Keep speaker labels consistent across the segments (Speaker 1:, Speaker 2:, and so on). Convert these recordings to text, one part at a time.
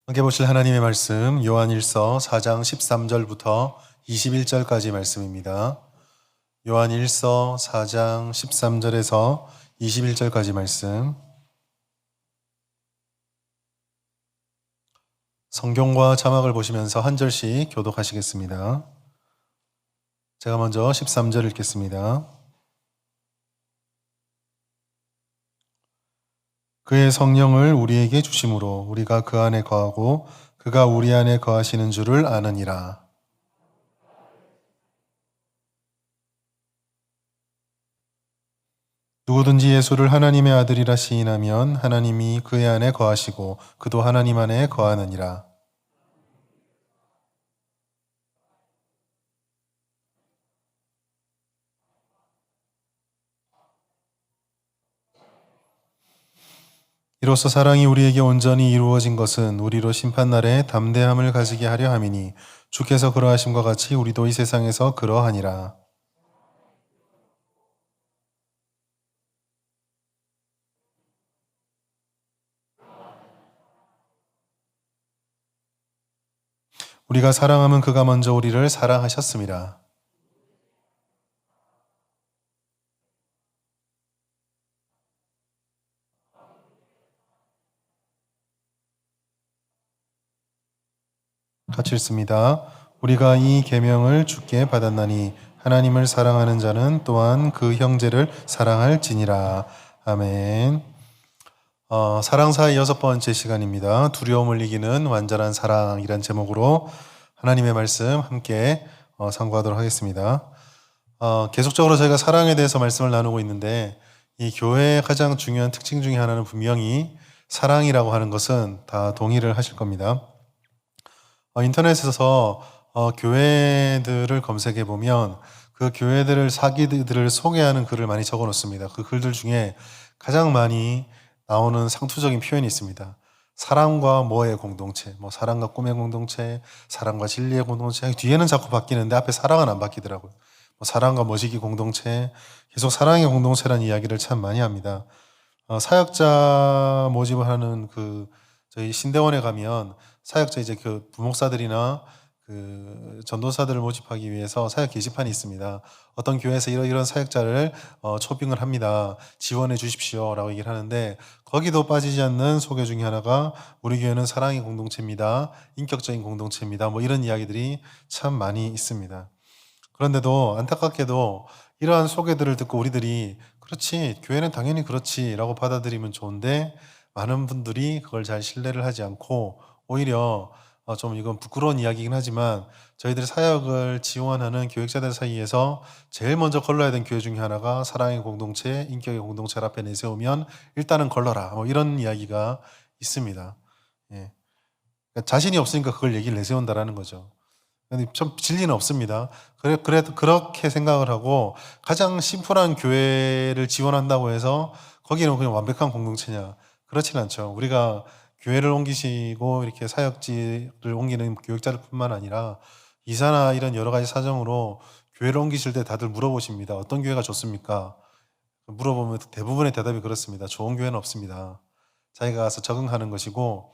Speaker 1: 함께 보실 하나님의 말씀 요한일서 4장 13절부터 21절까지 말씀입니다. 요한일서 4장 13절에서 21절까지 말씀. 성경과 자막을 보시면서 한 절씩 교독하시겠습니다. 제가 먼저 13절 읽겠습니다. 그의 성령을 우리에게 주심으로 우리가 그 안에 거하고 그가 우리 안에 거하시는 줄을 아느니라. 누구든지 예수를 하나님의 아들이라 시인하면 하나님이 그의 안에 거하시고 그도 하나님 안에 거하느니라. 이로써 사랑이 우리에게 온전히 이루어진 것은 우리로 심판날에 담대함을 가지게 하려 함이니 주께서 그러하심과 같이 우리도 이 세상에서 그러하니라. 우리가 사랑하면 그가 먼저 우리를 사랑하셨습니다. 같이 읽습니다. 우리가 이 계명을 주께 받았나니 하나님을 사랑하는 자는 또한 그 형제를 사랑할지니라. 아멘. 사랑사의 6번째 시간입니다. 두려움을 이기는 완전한 사랑이란 제목으로 하나님의 말씀 함께 상고하도록 하겠습니다. 계속적으로 저희가 사랑에 대해서 말씀을 나누고 있는데 이 교회의 가장 중요한 특징 중에 하나는 분명히 사랑이라고 하는 것은 다 동의를 하실 겁니다. 인터넷에서 교회들을 검색해 보면 그 교회들을 사기들을 소개하는 글을 많이 적어 놓습니다. 그 글들 중에 가장 많이 나오는 상투적인 표현이 있습니다. 사랑과 뭐의 공동체, 뭐 사랑과 꿈의 공동체, 사랑과 진리의 공동체. 뒤에는 자꾸 바뀌는데 앞에 사랑은 안 바뀌더라고요. 뭐 사랑과 머지기 공동체, 계속 사랑의 공동체라는 이야기를 참 많이 합니다. 사역자 모집을 하는 저희 신대원에 가면 사역자 이제 그 부목사들이나 그 전도사들을 모집하기 위해서 사역 게시판이 있습니다. 어떤 교회에서 이런 사역자를 초빙을 합니다. 지원해 주십시오라고 얘기를 하는데 거기도 빠지지 않는 소개 중에 하나가 우리 교회는 사랑의 공동체입니다. 인격적인 공동체입니다. 뭐 이런 이야기들이 참 많이 있습니다. 그런데도 안타깝게도 이러한 소개들을 듣고 우리들이 그렇지, 교회는 당연히 그렇지라고 받아들이면 좋은데 많은 분들이 그걸 잘 신뢰를 하지 않고 오히려 좀 이건 부끄러운 이야기이긴 하지만 저희들 사역을 지원하는 교육자들 사이에서 제일 먼저 걸러야 되는 교회 중에 하나가 사랑의 공동체, 인격의 공동체를 앞에 내세우면 일단은 걸러라. 뭐 이런 이야기가 있습니다. 예. 그러니까 자신이 없으니까 그걸 얘기를 내세운다라는 거죠. 근데 좀 진리는 없습니다. 그래도 그렇게 생각을 하고 가장 심플한 교회를 지원한다고 해서 거기는 그냥 완벽한 공동체냐? 그렇진 않죠. 우리가 교회를 옮기시고 이렇게 사역지를 옮기는 교육자들 뿐만 아니라 이사나 이런 여러 가지 사정으로 교회를 옮기실 때 다들 물어보십니다. 어떤 교회가 좋습니까? 물어보면 대부분의 대답이 그렇습니다. 좋은 교회는 없습니다. 자기가 가서 적응하는 것이고,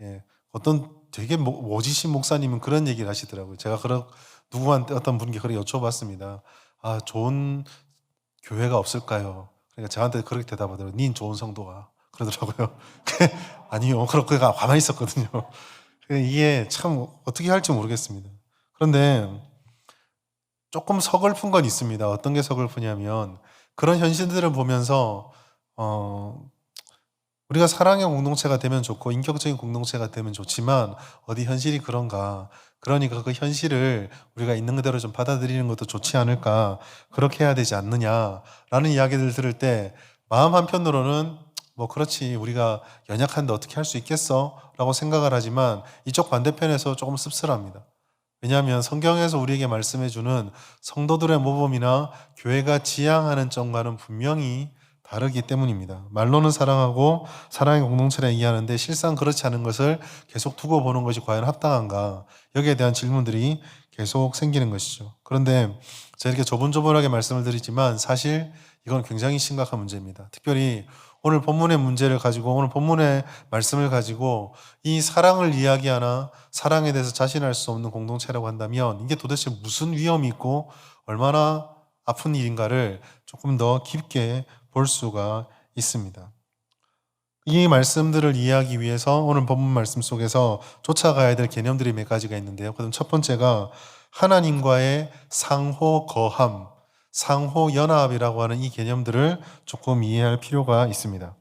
Speaker 1: 예, 어떤 되게 모지신 목사님은 그런 얘기를 하시더라고요. 제가 누구한테 어떤 분께 그렇게 여쭤봤습니다. 좋은 교회가 없을까요? 그러니까 저한테 그렇게 대답하더라고요. 닌 좋은 성도가. 그러더라고요. 아니요. 그렇게 가만히 있었거든요. 이게 참 어떻게 할지 모르겠습니다. 그런데 조금 서글픈 건 있습니다. 어떤 게 서글프냐면 그런 현실들을 보면서 우리가 사랑의 공동체가 되면 좋고 인격적인 공동체가 되면 좋지만 어디 현실이 그런가? 그러니까 그 현실을 우리가 있는 그대로 좀 받아들이는 것도 좋지 않을까? 그렇게 해야 되지 않느냐라는 이야기를 들을 때 마음 한편으로는 뭐 그렇지 우리가 연약한데 어떻게 할 수 있겠어? 라고 생각을 하지만 이쪽 반대편에서 조금 씁쓸합니다. 왜냐하면 성경에서 우리에게 말씀해주는 성도들의 모범이나 교회가 지향하는 점과는 분명히 다르기 때문입니다. 말로는 사랑하고 사랑의 공동체를 얘기하는데 실상 그렇지 않은 것을 계속 두고 보는 것이 과연 합당한가? 여기에 대한 질문들이 계속 생기는 것이죠. 그런데 제가 이렇게 조분조분하게 말씀을 드리지만 사실 이건 굉장히 심각한 문제입니다. 특별히 오늘 본문의 문제를 가지고 오늘 본문의 말씀을 가지고 이 사랑을 이야기하나 사랑에 대해서 자신할 수 없는 공동체라고 한다면 이게 도대체 무슨 위험이 있고 얼마나 아픈 일인가를 조금 더 깊게 볼 수가 있습니다. 이 말씀들을 이해하기 위해서 오늘 본문 말씀 속에서 쫓아가야 될 개념들이 몇 가지가 있는데요. 그럼 첫 번째가 하나님과의 상호 거함, 상호 연합이라고 하는 이 개념들을 조금 이해할 필요가 있습니다.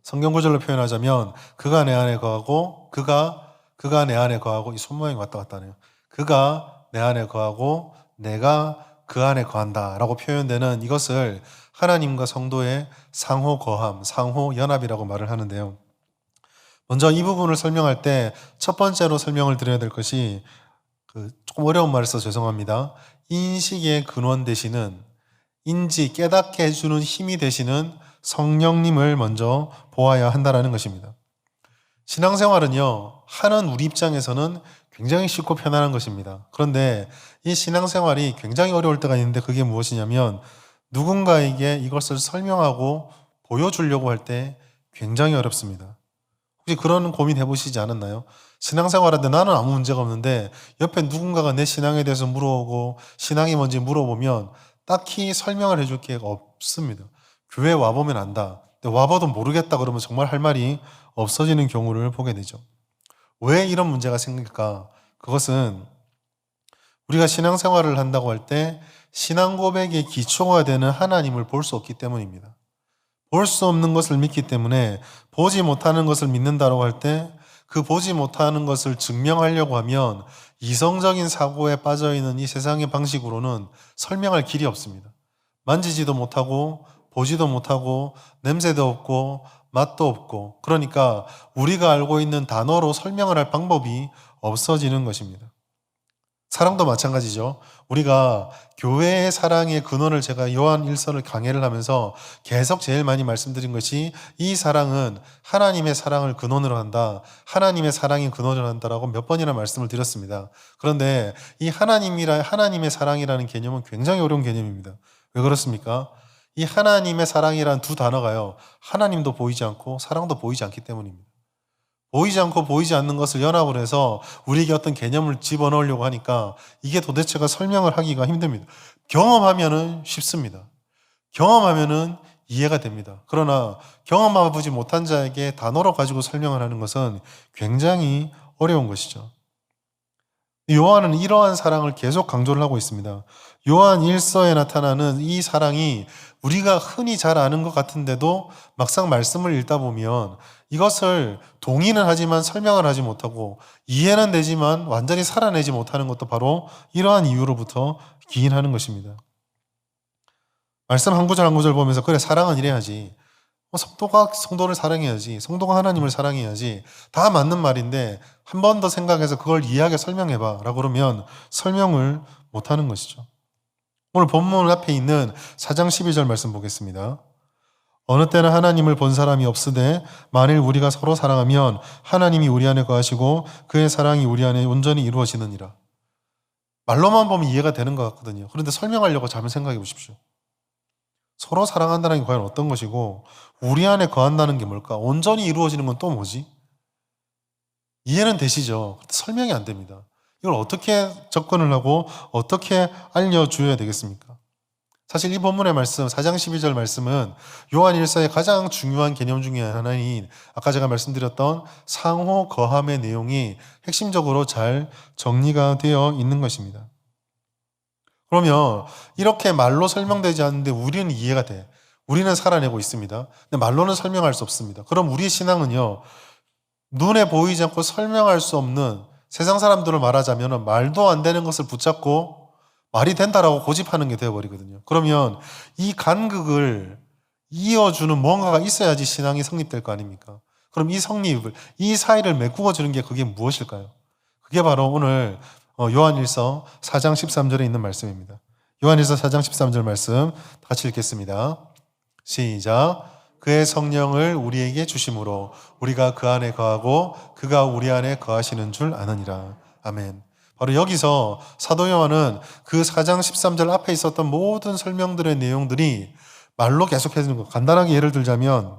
Speaker 1: 성경 구절로 표현하자면 그가 내 안에 거하고 그가 내 안에 거하고 이 손모양이 왔다 갔다 하네요. 그가 내 안에 거하고 내가 그 안에 거한다라고 표현되는 이것을 하나님과 성도의 상호 거함, 상호 연합이라고 말을 하는데요. 먼저 이 부분을 설명할 때 첫 번째로 설명을 드려야 될 것이 조금 어려운 말을 써서 죄송합니다. 인식의 근원 되시는 깨닫게 해주는 힘이 되시는 성령님을 먼저 보아야 한다는 것입니다. 신앙생활은요, 하는 우리 입장에서는 굉장히 쉽고 편안한 것입니다. 그런데 이 신앙생활이 굉장히 어려울 때가 있는데 그게 무엇이냐면 누군가에게 이것을 설명하고 보여주려고 할 때 굉장히 어렵습니다. 혹시 그런 고민 해보시지 않았나요? 신앙생활하는데 나는 아무 문제가 없는데 옆에 누군가가 내 신앙에 대해서 물어보고 신앙이 뭔지 물어보면 딱히 설명을 해줄 게 없습니다. 교회 와보면 안다. 근데 와봐도 모르겠다 그러면 정말 할 말이 없어지는 경우를 보게 되죠. 왜 이런 문제가 생길까? 그것은 우리가 신앙생활을 한다고 할 때 신앙 고백의 기초가 되는 하나님을 볼 수 없기 때문입니다. 볼 수 없는 것을 믿기 때문에 보지 못하는 것을 믿는다고 할 때 그 보지 못하는 것을 증명하려고 하면 이성적인 사고에 빠져있는 이 세상의 방식으로는 설명할 길이 없습니다. 만지지도 못하고 보지도 못하고 냄새도 없고 맛도 없고 그러니까 우리가 알고 있는 단어로 설명을 할 방법이 없어지는 것입니다. 사랑도 마찬가지죠. 우리가 교회의 사랑의 근원을 제가 요한 1서를 강해를 하면서 계속 제일 많이 말씀드린 것이 이 사랑은 하나님의 사랑을 근원으로 한다. 하나님의 사랑이 근원으로 한다라고 몇 번이나 말씀을 드렸습니다. 그런데 이 하나님의 사랑이라는 개념은 굉장히 어려운 개념입니다. 왜 그렇습니까? 이 하나님의 사랑이라는 두 단어가요. 하나님도 보이지 않고 사랑도 보이지 않기 때문입니다. 보이지 않고 보이지 않는 것을 연합을 해서 우리에게 어떤 개념을 집어넣으려고 하니까 이게 도대체가 설명을 하기가 힘듭니다. 경험하면은 쉽습니다. 경험하면은 이해가 됩니다. 그러나 경험해보지 못한 자에게 단어로 가지고 설명을 하는 것은 굉장히 어려운 것이죠. 요한은 이러한 사랑을 계속 강조를 하고 있습니다. 요한 1서에 나타나는 이 사랑이 우리가 흔히 잘 아는 것 같은데도 막상 말씀을 읽다 보면 이것을 동의는 하지만 설명을 하지 못하고 이해는 되지만 완전히 살아내지 못하는 것도 바로 이러한 이유로부터 기인하는 것입니다. 말씀 한 구절 한 구절 보면서 그래 사랑은 이래야지. 성도가 성도를 사랑해야지. 성도가 하나님을 사랑해야지. 다 맞는 말인데 한 번 더 생각해서 그걸 이해하게 설명해봐 라고 그러면 설명을 못하는 것이죠. 오늘 본문 앞에 있는 4장 12절 말씀 보겠습니다. 어느 때는 하나님을 본 사람이 없으되 만일 우리가 서로 사랑하면 하나님이 우리 안에 거하시고 그의 사랑이 우리 안에 온전히 이루어지느니라. 말로만 보면 이해가 되는 것 같거든요. 그런데 설명하려고 잘 생각해 보십시오. 서로 사랑한다는 게 과연 어떤 것이고 우리 안에 거한다는 게 뭘까? 온전히 이루어지는 건 또 뭐지? 이해는 되시죠? 설명이 안 됩니다. 이걸 어떻게 접근을 하고 어떻게 알려줘야 되겠습니까? 사실 이 본문의 말씀, 4장 12절 말씀은 요한 1서의 가장 중요한 개념 중에 하나인 아까 제가 말씀드렸던 상호 거함의 내용이 핵심적으로 잘 정리가 되어 있는 것입니다. 그러면 이렇게 말로 설명되지 않는데 우리는 이해가 돼. 우리는 살아내고 있습니다. 근데 말로는 설명할 수 없습니다. 그럼 우리의 신앙은요, 눈에 보이지 않고 설명할 수 없는 세상 사람들을 말하자면 말도 안 되는 것을 붙잡고 말이 된다라고 고집하는 게 되어버리거든요. 그러면 이 간극을 이어주는 뭔가가 있어야지 신앙이 성립될 거 아닙니까? 그럼 이 사이를 메꾸어주는 게 그게 무엇일까요? 그게 바로 오늘 요한일서 4장 13절에 있는 말씀입니다. 요한일서 4장 13절 말씀 같이 읽겠습니다. 시작. 그의 성령을 우리에게 주심으로 우리가 그 안에 거하고 그가 우리 안에 거하시는 줄 아느니라. 아멘. 바로 여기서 사도 요한은 그 4장 13절 앞에 있었던 모든 설명들의 내용들이 말로 계속 해주는 거. 간단하게 예를 들자면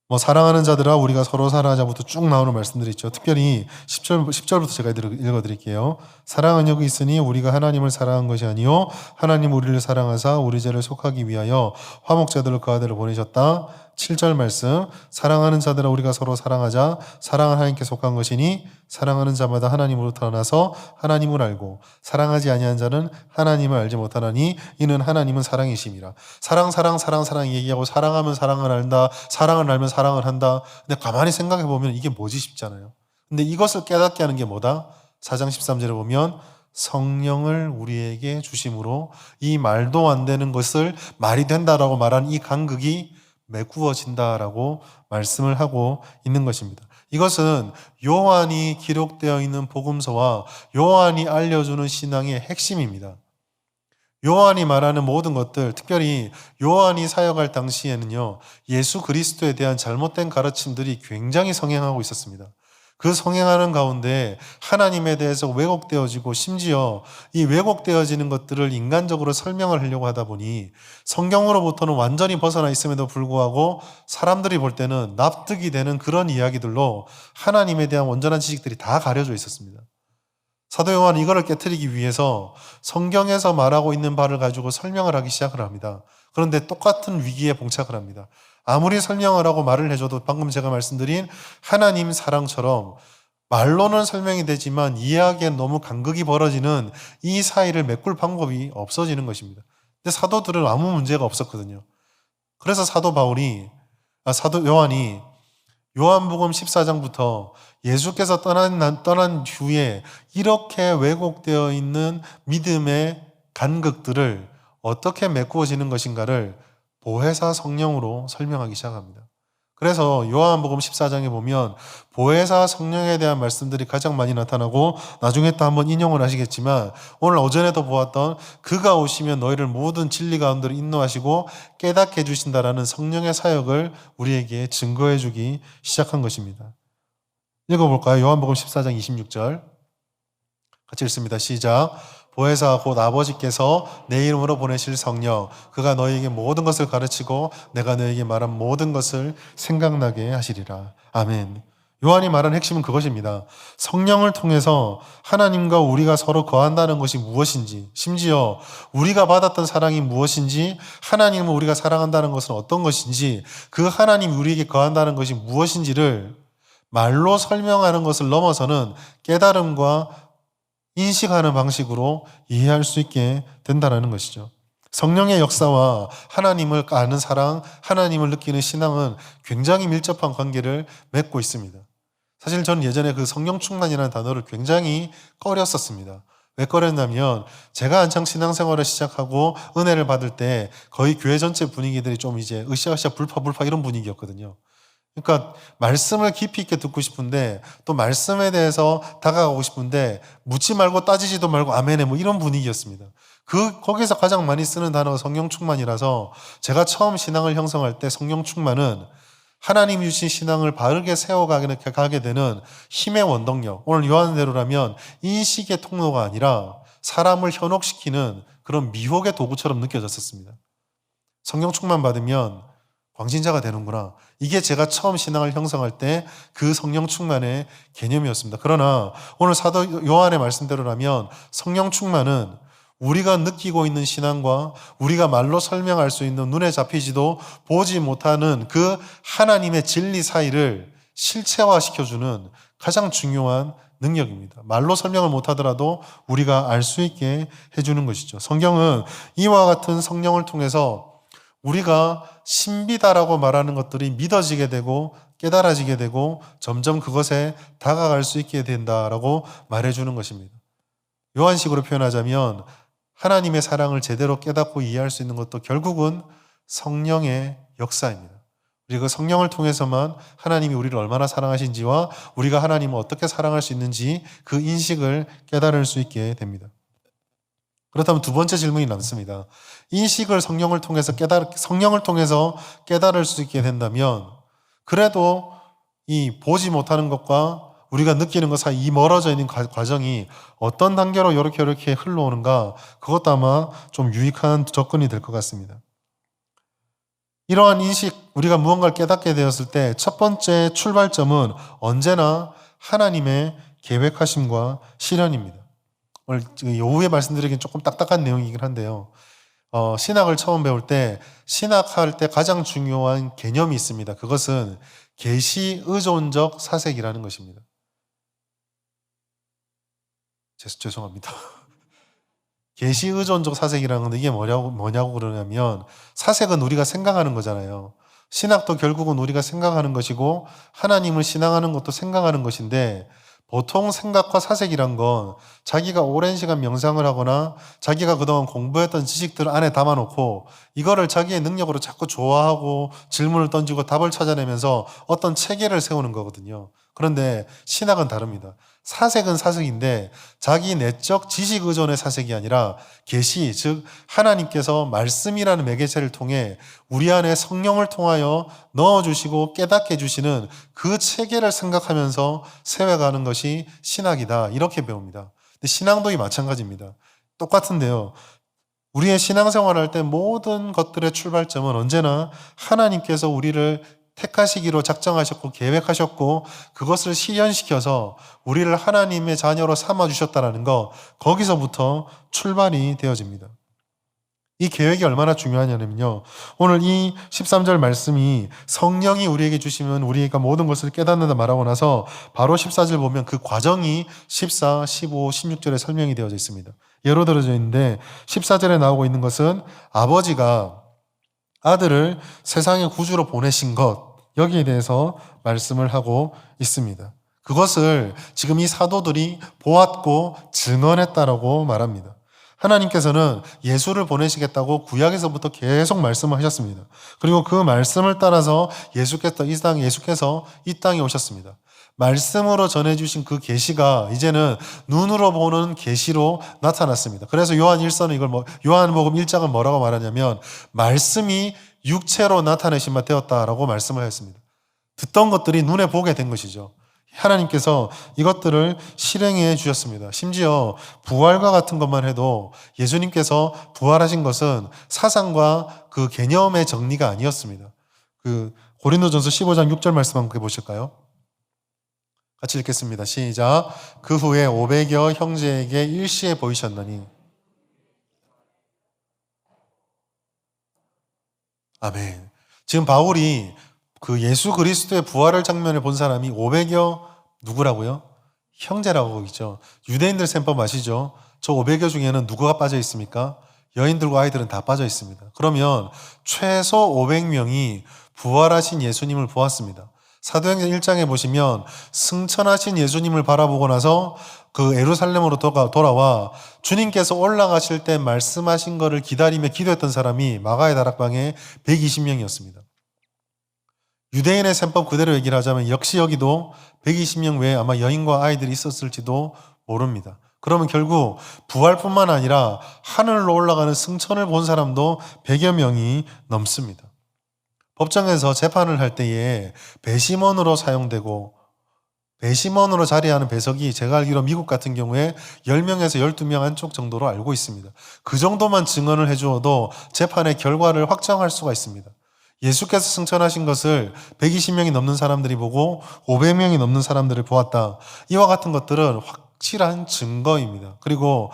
Speaker 1: 뭐 사랑하는 자들아 우리가 서로 사랑하자부터 쭉 나오는 말씀들이 있죠. 특별히 10절부터 제가 읽어드릴게요. 사랑은 여기 있으니 우리가 하나님을 사랑한 것이 아니요 하나님 우리를 사랑하사 우리 죄를 속하기 위하여 화목제도를 그 아들을 보내셨다. 7절 말씀 사랑하는 자들아 우리가 서로 사랑하자 사랑은 하나님께 속한 것이니 사랑하는 자마다 하나님으로부터 태어나서 하나님을 알고 사랑하지 아니한 자는 하나님을 알지 못하나니 이는 하나님은 사랑이심이라. 사랑 얘기하고 사랑하면 사랑을 안다. 사랑을 알면 사랑을 한다. 근데 가만히 생각해 보면 이게 뭐지 싶잖아요. 근데 이것을 깨닫게 하는 게 뭐다? 4장 13절에 보면 성령을 우리에게 주심으로 이 말도 안 되는 것을 말이 된다라고 말한 이 간극이 메꾸어진다라고 말씀을 하고 있는 것입니다. 이것은 요한이 기록되어 있는 복음서와 요한이 알려주는 신앙의 핵심입니다. 요한이 말하는 모든 것들, 특별히 요한이 사역할 당시에는요, 예수 그리스도에 대한 잘못된 가르침들이 굉장히 성행하고 있었습니다. 그 성행하는 가운데 하나님에 대해서 왜곡되어지고 심지어 이 왜곡되어지는 것들을 인간적으로 설명을 하려고 하다 보니 성경으로부터는 완전히 벗어나 있음에도 불구하고 사람들이 볼 때는 납득이 되는 그런 이야기들로 하나님에 대한 온전한 지식들이 다 가려져 있었습니다. 사도 요한은 이거를 깨트리기 위해서 성경에서 말하고 있는 바를 가지고 설명을 하기 시작을 합니다. 그런데 똑같은 위기에 봉착을 합니다. 아무리 설명을 하고 말을 해줘도 방금 제가 말씀드린 하나님 사랑처럼 말로는 설명이 되지만 이해하기엔 너무 간극이 벌어지는 이 사이를 메꿀 방법이 없어지는 것입니다. 근데 사도들은 아무 문제가 없었거든요. 그래서 사도 요한이 요한복음 14장부터 예수께서 떠난 후에 이렇게 왜곡되어 있는 믿음의 간극들을 어떻게 메꾸어지는 것인가를 보혜사 성령으로 설명하기 시작합니다. 그래서 요한복음 14장에 보면 보혜사 성령에 대한 말씀들이 가장 많이 나타나고 나중에 또 한번 인용을 하시겠지만 오늘 오전에도 보았던 그가 오시면 너희를 모든 진리 가운데로 인도하시고 깨닫게 해주신다라는 성령의 사역을 우리에게 증거해 주기 시작한 것입니다. 읽어볼까요? 요한복음 14장 26절 같이 읽습니다. 시작. 보혜사 곧 아버지께서 내 이름으로 보내실 성령 그가 너희에게 모든 것을 가르치고 내가 너희에게 말한 모든 것을 생각나게 하시리라. 아멘. 요한이 말한 핵심은 그것입니다. 성령을 통해서 하나님과 우리가 서로 거한다는 것이 무엇인지, 심지어 우리가 받았던 사랑이 무엇인지, 하나님을 우리가 사랑한다는 것은 어떤 것인지, 그 하나님이 우리에게 거한다는 것이 무엇인지를 말로 설명하는 것을 넘어서는 깨달음과 인식하는 방식으로 이해할 수 있게 된다는 것이죠. 성령의 역사와 하나님을 아는 사랑, 하나님을 느끼는 신앙은 굉장히 밀접한 관계를 맺고 있습니다. 사실 저는 예전에 그 성령 충만이라는 단어를 굉장히 꺼렸었습니다. 왜 꺼렸냐면 제가 한창 신앙생활을 시작하고 은혜를 받을 때 거의 교회 전체 분위기들이 좀 이제 으쌰으쌰 불파 이런 분위기였거든요. 그러니까 말씀을 깊이 있게 듣고 싶은데 또 말씀에 대해서 다가가고 싶은데 묻지 말고 따지지도 말고 아멘에 뭐 이런 분위기였습니다. 거기서 가장 많이 쓰는 단어가 성령 충만이라서 제가 처음 신앙을 형성할 때 성령 충만은 하나님이 주신 신앙을 바르게 세워가게 되는 힘의 원동력. 오늘 요한대로라면 인식의 통로가 아니라 사람을 현혹시키는 그런 미혹의 도구처럼 느껴졌었습니다. 성령 충만 받으면 광신자가 되는구나. 이게 제가 처음 신앙을 형성할 때 그 성령 충만의 개념이었습니다. 그러나 오늘 사도 요한의 말씀대로라면 성령 충만은 우리가 느끼고 있는 신앙과 우리가 말로 설명할 수 있는 눈에 잡히지도 보지 못하는 그 하나님의 진리 사이를 실체화시켜주는 가장 중요한 능력입니다. 말로 설명을 못하더라도 우리가 알 수 있게 해주는 것이죠. 성경은 이와 같은 성령을 통해서 우리가 신비다라고 말하는 것들이 믿어지게 되고 깨달아지게 되고 점점 그것에 다가갈 수 있게 된다라고 말해주는 것입니다. 요한식으로 표현하자면 하나님의 사랑을 제대로 깨닫고 이해할 수 있는 것도 결국은 성령의 역사입니다. 우리가 그 성령을 통해서만 하나님이 우리를 얼마나 사랑하신지와 우리가 하나님을 어떻게 사랑할 수 있는지 그 인식을 깨달을 수 있게 됩니다. 그렇다면 두 번째 질문이 남습니다. 인식을 성령을 통해서 깨달을 수 있게 된다면 그래도 이 보지 못하는 것과 우리가 느끼는 것 사이 이 멀어져 있는 과정이 어떤 단계로 이렇게 흘러오는가 그것도 아마 좀 유익한 접근이 될 것 같습니다. 이러한 인식, 우리가 무언가를 깨닫게 되었을 때 첫 번째 출발점은 언제나 하나님의 계획하심과 실현입니다. 오늘 오후에 말씀드리긴 조금 딱딱한 내용이긴 한데요. 신학을 처음 배울 때 신학할 때 가장 중요한 개념이 있습니다. 그것은 계시 의존적 사색이라는 것입니다. 죄송합니다. 계시 의존적 사색이라는 건 이게 뭐냐고 그러냐면 사색은 우리가 생각하는 거잖아요. 신학도 결국은 우리가 생각하는 것이고 하나님을 신앙하는 것도 생각하는 것인데 보통 생각과 사색이란 건 자기가 오랜 시간 명상을 하거나 자기가 그동안 공부했던 지식들을 안에 담아놓고 이거를 자기의 능력으로 자꾸 좋아하고 질문을 던지고 답을 찾아내면서 어떤 체계를 세우는 거거든요. 그런데 신학은 다릅니다. 사색은 사색인데 자기 내적 지식 의존의 사색이 아니라 계시, 즉 하나님께서 말씀이라는 매개체를 통해 우리 안에 성령을 통하여 넣어주시고 깨닫게 해주시는 그 체계를 생각하면서 세워가는 것이 신학이다. 이렇게 배웁니다. 근데 신앙도 마찬가지입니다. 똑같은데요. 우리의 신앙생활을 할 때 모든 것들의 출발점은 언제나 하나님께서 우리를 택하시기로 작정하셨고 계획하셨고 그것을 실현시켜서 우리를 하나님의 자녀로 삼아주셨다는 거, 거기서부터 출발이 되어집니다. 이 계획이 얼마나 중요하냐면요. 오늘 이 13절 말씀이 성령이 우리에게 주시면 우리가 모든 것을 깨닫는다 말하고 나서 바로 14절 보면 그 과정이 14, 15, 16절에 설명이 되어져 있습니다. 예로 들어져 있는데 14절에 나오고 있는 것은 아버지가 아들을 세상의 구주로 보내신 것, 여기에 대해서 말씀을 하고 있습니다. 그것을 지금 이 사도들이 보았고 증언했다라고 말합니다. 하나님께서는 예수를 보내시겠다고 구약에서부터 계속 말씀을 하셨습니다. 그리고 그 말씀을 따라서 예수께서 이 땅에 오셨습니다. 말씀으로 전해주신 그 계시가 이제는 눈으로 보는 계시로 나타났습니다. 그래서 요한복음 1장은 뭐라고 말하냐면 말씀이 육체로 나타내신 바 되었다라고 말씀을 했습니다. 듣던 것들이 눈에 보게 된 것이죠. 하나님께서 이것들을 실행해 주셨습니다. 심지어 부활과 같은 것만 해도 예수님께서 부활하신 것은 사상과 그 개념의 정리가 아니었습니다. 그 고린도전서 15장 6절 말씀 함께 보실까요? 같이 읽겠습니다. 시작. 그 후에 500여 형제에게 일시에 보이셨나니. 아멘. 지금 바울이 그 예수 그리스도의 부활을 장면을 본 사람이 500여 누구라고요? 형제라고 있죠. 유대인들 셈법 아시죠? 저 500여 중에는 누구가 빠져 있습니까? 여인들과 아이들은 다 빠져 있습니다. 그러면 최소 500명이 부활하신 예수님을 보았습니다. 사도행전 1장에 보시면 승천하신 예수님을 바라보고 나서 그 예루살렘으로 돌아와 주님께서 올라가실 때 말씀하신 것을 기다리며 기도했던 사람이 마가의 다락방에 120명이었습니다. 유대인의 셈법 그대로 얘기를 하자면 역시 여기도 120명 외에 아마 여인과 아이들이 있었을지도 모릅니다. 그러면 결국 부활뿐만 아니라 하늘로 올라가는 승천을 본 사람도 100여 명이 넘습니다. 법정에서 재판을 할 때에 배심원으로 사용되고 배심원으로 자리하는 배석이 제가 알기로 미국 같은 경우에 10명에서 12명 한쪽 정도로 알고 있습니다. 그 정도만 증언을 해주어도 재판의 결과를 확정할 수가 있습니다. 예수께서 승천하신 것을 120명이 넘는 사람들이 보고 500명이 넘는 사람들을 보았다. 이와 같은 것들은 확실한 증거입니다. 그리고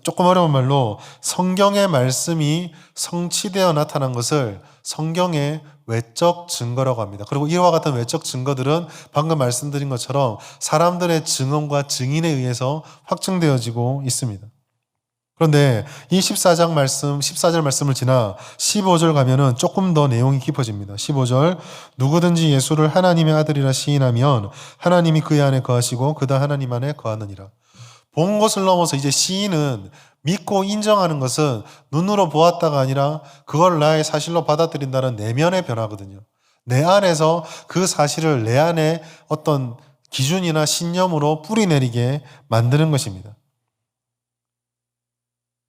Speaker 1: 조금 어려운 말로 성경의 말씀이 성취되어 나타난 것을 성경의 외적 증거라고 합니다. 그리고 이와 같은 외적 증거들은 방금 말씀드린 것처럼 사람들의 증언과 증인에 의해서 확증되어지고 있습니다. 그런데 이 14절 말씀을 지나 15절 가면은 조금 더 내용이 깊어집니다. 15절, 누구든지 예수를 하나님의 아들이라 시인하면 하나님이 그의 안에 거하시고 그다 하나님 안에 거하느니라. 본 것을 넘어서 이제 시인은 믿고 인정하는 것은 눈으로 보았다가 아니라 그걸 나의 사실로 받아들인다는 내면의 변화거든요. 내 안에서 그 사실을 내 안에 어떤 기준이나 신념으로 뿌리내리게 만드는 것입니다.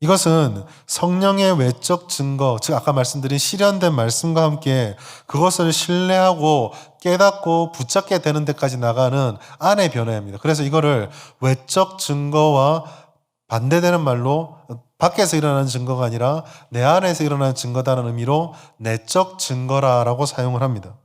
Speaker 1: 이것은 성령의 외적 증거, 즉 아까 말씀드린 실현된 말씀과 함께 그것을 신뢰하고 깨닫고 붙잡게 되는 데까지 나가는 안의 변화입니다. 그래서 이거를 외적 증거와 반대되는 말로 밖에서 일어나는 증거가 아니라 내 안에서 일어나는 증거다는 의미로 내적 증거라라고 사용을 합니다.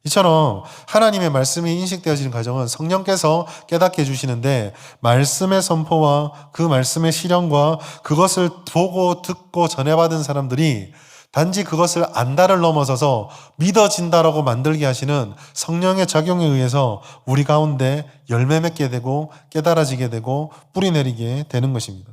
Speaker 1: 이처럼 하나님의 말씀이 인식되어지는 과정은 성령께서 깨닫게 해주시는데 말씀의 선포와 그 말씀의 실현과 그것을 보고 듣고 전해받은 사람들이 단지 그것을 안다를 넘어서서 믿어진다라고 만들게 하시는 성령의 작용에 의해서 우리 가운데 열매 맺게 되고 깨달아지게 되고 뿌리 내리게 되는 것입니다.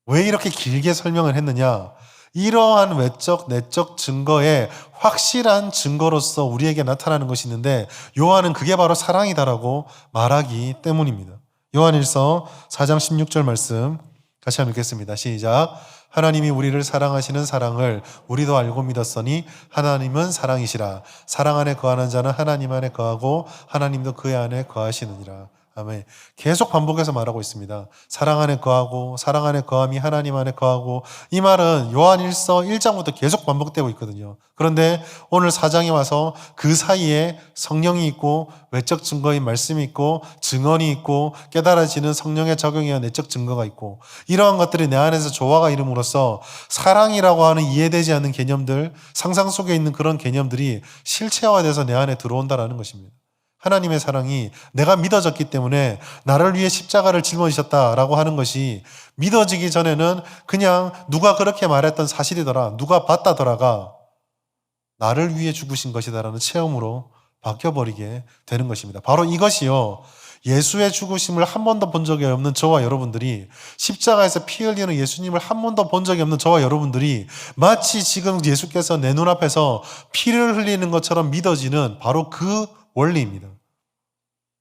Speaker 1: 왜 이렇게 길게 설명을 했느냐? 이러한 외적, 내적 증거의 확실한 증거로서 우리에게 나타나는 것이 있는데 요한은 그게 바로 사랑이다라고 말하기 때문입니다. 요한일서 4장 16절 말씀 같이 한번 읽겠습니다. 시작. 하나님이 우리를 사랑하시는 사랑을 우리도 알고 믿었으니 하나님은 사랑이시라. 사랑 안에 거하는 자는 하나님 안에 거하고 하나님도 그의 안에 거하시느니라. 아멘. 계속 반복해서 말하고 있습니다. 사랑 안에 거하고 사랑 안에 거함이 하나님 안에 거하고 이 말은 요한일서 1장부터 계속 반복되고 있거든요. 그런데 오늘 4장에 와서 그 사이에 성령이 있고 외적 증거인 말씀이 있고 증언이 있고 깨달아지는 성령의 작용에 의한 내적 증거가 있고 이러한 것들이 내 안에서 조화가 이름으로써 사랑이라고 하는 이해되지 않는 개념들, 상상 속에 있는 그런 개념들이 실체화돼서 내 안에 들어온다는 것입니다. 하나님의 사랑이 내가 믿어졌기 때문에 나를 위해 십자가를 짊어지셨다라고 하는 것이 믿어지기 전에는 그냥 누가 그렇게 말했던 사실이더라, 누가 봤다더라가 나를 위해 죽으신 것이다라는 체험으로 바뀌어버리게 되는 것입니다. 바로 이것이요, 예수의 죽으심을 한 번도 본 적이 없는 저와 여러분들이, 십자가에서 피 흘리는 예수님을 한 번도 본 적이 없는 저와 여러분들이 마치 지금 예수께서 내 눈앞에서 피를 흘리는 것처럼 믿어지는 바로 그 원리입니다.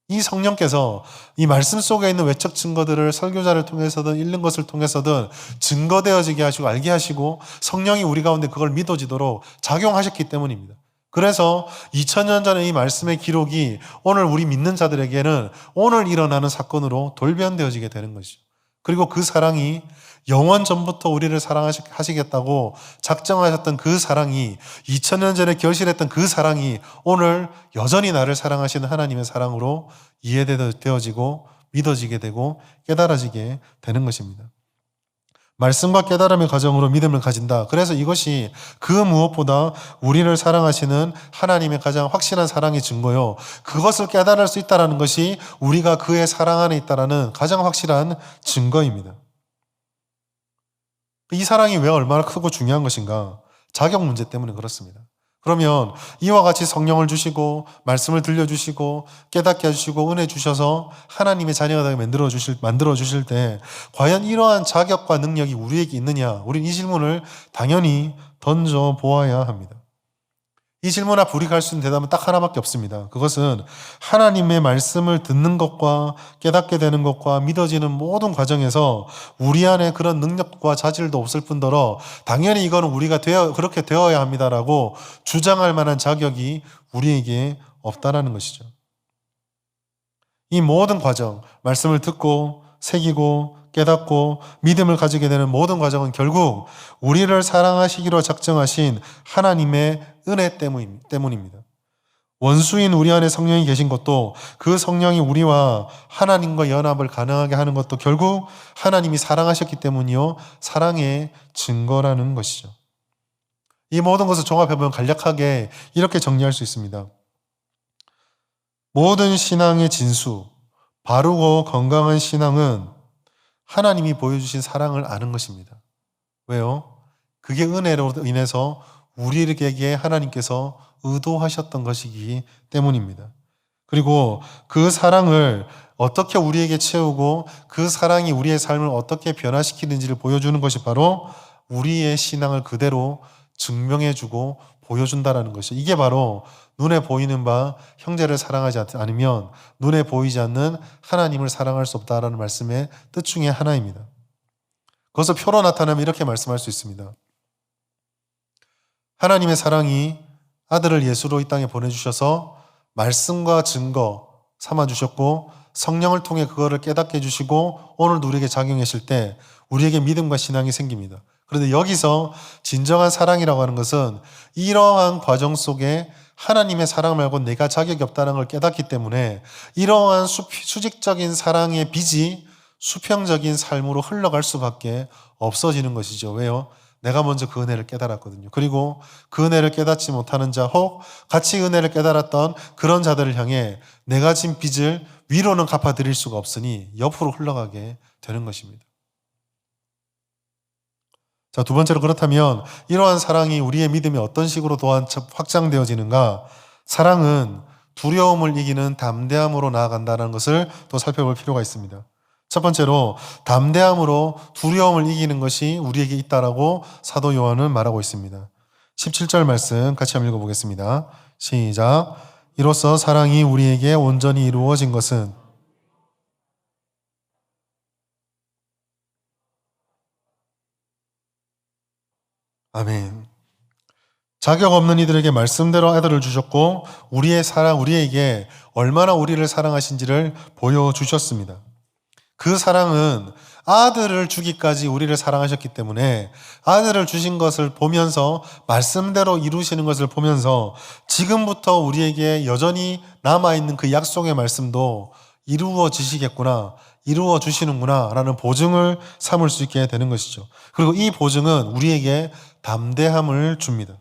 Speaker 1: 이 성령께서 이 말씀 속에 있는 외적 증거들을 설교자를 통해서든 읽는 것을 통해서든 증거되어지게 하시고 알게 하시고 성령이 우리 가운데 그걸 믿어지도록 작용하셨기 때문입니다. 그래서 2000년 전에 이 말씀의 기록이 오늘 우리 믿는 자들에게는 오늘 일어나는 사건으로 돌변되어지게 되는 것이죠. 그리고 그 사랑이 영원 전부터 우리를 사랑하시겠다고 작정하셨던 그 사랑이, 2000년 전에 결실했던 그 사랑이 오늘 여전히 나를 사랑하시는 하나님의 사랑으로 이해되어지고 믿어지게 되고 깨달아지게 되는 것입니다. 말씀과 깨달음의 과정으로 믿음을 가진다. 그래서 이것이 그 무엇보다 우리를 사랑하시는 하나님의 가장 확실한 사랑의 증거요, 그것을 깨달을 수 있다는 것이 우리가 그의 사랑 안에 있다는 가장 확실한 증거입니다. 이 사랑이 왜 얼마나 크고 중요한 것인가? 자격 문제 때문에 그렇습니다. 그러면 이와 같이 성령을 주시고 말씀을 들려주시고 깨닫게 해주시고 은혜 주셔서 하나님의 자녀가 되게 만들어 주실 때 과연 이러한 자격과 능력이 우리에게 있느냐? 우리는 이 질문을 당연히 던져 보아야 합니다. 이 질문 앞에 우리가 할 수 있는 대답은 딱 하나밖에 없습니다. 그것은 하나님의 말씀을 듣는 것과 깨닫게 되는 것과 믿어지는 모든 과정에서 우리 안에 그런 능력과 자질도 없을 뿐더러 당연히 이거는 우리가 그렇게 되어야 합니다라고 주장할 만한 자격이 우리에게 없다라는 것이죠. 이 모든 과정, 말씀을 듣고 새기고 깨닫고 믿음을 가지게 되는 모든 과정은 결국 우리를 사랑하시기로 작정하신 하나님의 은혜 때문입니다. 원수인 우리 안에 성령이 계신 것도, 그 성령이 우리와 하나님과 연합을 가능하게 하는 것도 결국 하나님이 사랑하셨기 때문이요, 사랑의 증거라는 것이죠. 이 모든 것을 종합해보면 간략하게 이렇게 정리할 수 있습니다. 모든 신앙의 진수, 바르고 건강한 신앙은 하나님이 보여주신 사랑을 아는 것입니다. 왜요? 그게 은혜로 인해서 우리에게 하나님께서 의도하셨던 것이기 때문입니다. 그리고 그 사랑을 어떻게 우리에게 채우고 그 사랑이 우리의 삶을 어떻게 변화시키는지를 보여주는 것이 바로 우리의 신앙을 그대로 증명해주고 보여준다라는 것이죠. 이게 바로 눈에 보이는 바 형제를 사랑하지 않으면 눈에 보이지 않는 하나님을 사랑할 수 없다라는 말씀의 뜻 중에 하나입니다. 그것을 표로 나타내면 이렇게 말씀할 수 있습니다. 하나님의 사랑이 아들을 예수로 이 땅에 보내주셔서 말씀과 증거 삼아주셨고 성령을 통해 그거를 깨닫게 해주시고 오늘도 우리에게 작용하실 때 우리에게 믿음과 신앙이 생깁니다. 그런데 여기서 진정한 사랑이라고 하는 것은 이러한 과정 속에 하나님의 사랑 말고 내가 자격이 없다는 걸 깨닫기 때문에 이러한 수직적인 사랑의 빚이 수평적인 삶으로 흘러갈 수밖에 없어지는 것이죠. 왜요? 내가 먼저 그 은혜를 깨달았거든요. 그리고 그 은혜를 깨닫지 못하는 자, 혹 같이 은혜를 깨달았던 그런 자들을 향해 내가 진 빚을 위로는 갚아드릴 수가 없으니 옆으로 흘러가게 되는 것입니다. 자, 두 번째로, 그렇다면 이러한 사랑이 우리의 믿음이 어떤 식으로 또한 확장되어지는가? 사랑은 두려움을 이기는 담대함으로 나아간다는 것을 또 살펴볼 필요가 있습니다. 첫 번째로, 담대함으로 두려움을 이기는 것이 우리에게 있다라고 사도 요한은 말하고 있습니다. 17절 말씀 같이 한번 읽어보겠습니다. 시작. 이로써 사랑이 우리에게 온전히 이루어진 것은 아멘. 자격 없는 이들에게 말씀대로 아들을 주셨고 우리의 사랑, 우리에게 얼마나 우리를 사랑하신지를 보여주셨습니다. 그 사랑은 아들을 주기까지 우리를 사랑하셨기 때문에 아들을 주신 것을 보면서 말씀대로 이루시는 것을 보면서 지금부터 우리에게 여전히 남아있는 그 약속의 말씀도 이루어지시겠구나, 이루어주시는구나 라는 보증을 삼을 수 있게 되는 것이죠. 그리고 이 보증은 우리에게 담대함을 줍니다.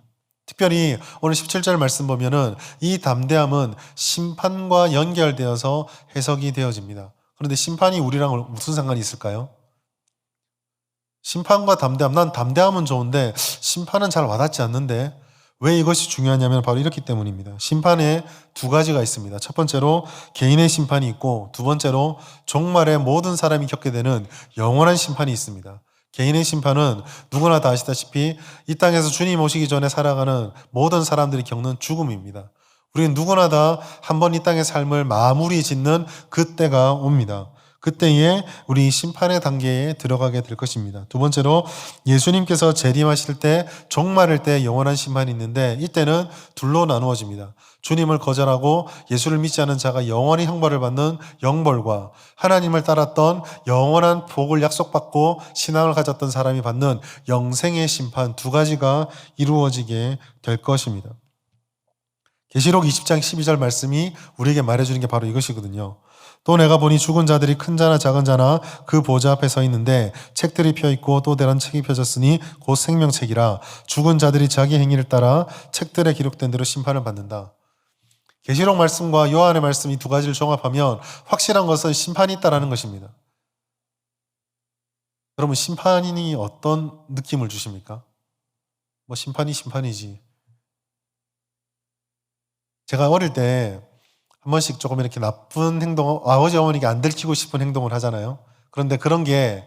Speaker 1: 특별히 오늘 17절 말씀 보면은 이 담대함은 심판과 연결되어서 해석이 되어집니다. 그런데 심판이 우리랑 무슨 상관이 있을까요? 심판과 담대함, 난 담대함은 좋은데 심판은 잘 와닿지 않는데 왜 이것이 중요하냐면 바로 이렇기 때문입니다. 심판에 두 가지가 있습니다. 첫 번째로 개인의 심판이 있고 두 번째로 종말에 모든 사람이 겪게 되는 영원한 심판이 있습니다. 개인의 심판은 누구나 다 아시다시피 이 땅에서 주님 오시기 전에 살아가는 모든 사람들이 겪는 죽음입니다. 우리는 누구나 다 한 번 이 땅의 삶을 마무리 짓는 그때가 옵니다. 그때에 우리 심판의 단계에 들어가게 될 것입니다. 두 번째로 예수님께서 재림하실 때, 종말일 때 영원한 심판이 있는데 이때는 둘로 나누어집니다. 주님을 거절하고 예수를 믿지 않은 자가 영원히 형벌을 받는 영벌과 하나님을 따랐던 영원한 복을 약속받고 신앙을 가졌던 사람이 받는 영생의 심판, 두 가지가 이루어지게 될 것입니다. 계시록 20장 12절 말씀이 우리에게 말해주는 게 바로 이것이거든요. 또 내가 보니 죽은 자들이 큰 자나 작은 자나 그 보좌 앞에 서 있는데 책들이 펴있고 또 다른 책이 펴졌으니 곧 생명책이라. 죽은 자들이 자기 행위를 따라 책들에 기록된 대로 심판을 받는다. 계시록 말씀과 요한의 말씀 이 두 가지를 종합하면 확실한 것은 심판이 있다라는 것입니다. 여러분, 심판이 어떤 느낌을 주십니까? 뭐 심판이 심판이지. 제가 어릴 때 한 번씩 조금 이렇게 나쁜 행동, 아버지 어머니가 안 들키고 싶은 행동을 하잖아요. 그런데 그런 게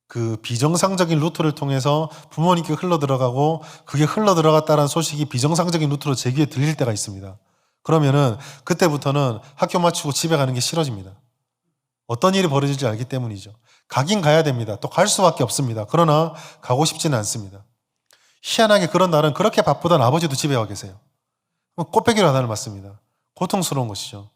Speaker 1: 그 비정상적인 루트를 통해서 부모님께 흘러 들어가고 그게 흘러 들어갔다는 소식이 비정상적인 루트로 제 귀에 들릴 때가 있습니다. 그러면은 그때부터는 학교 마치고 집에 가는 게 싫어집니다. 어떤 일이 벌어질지 알기 때문이죠. 가긴 가야 됩니다. 또 갈 수밖에 없습니다. 그러나 가고 싶지는 않습니다. 희한하게 그런 날은 그렇게 바쁘던 아버지도 집에 와 계세요. 꽃배기로 하나를 맞습니다. 고통스러운 것이죠.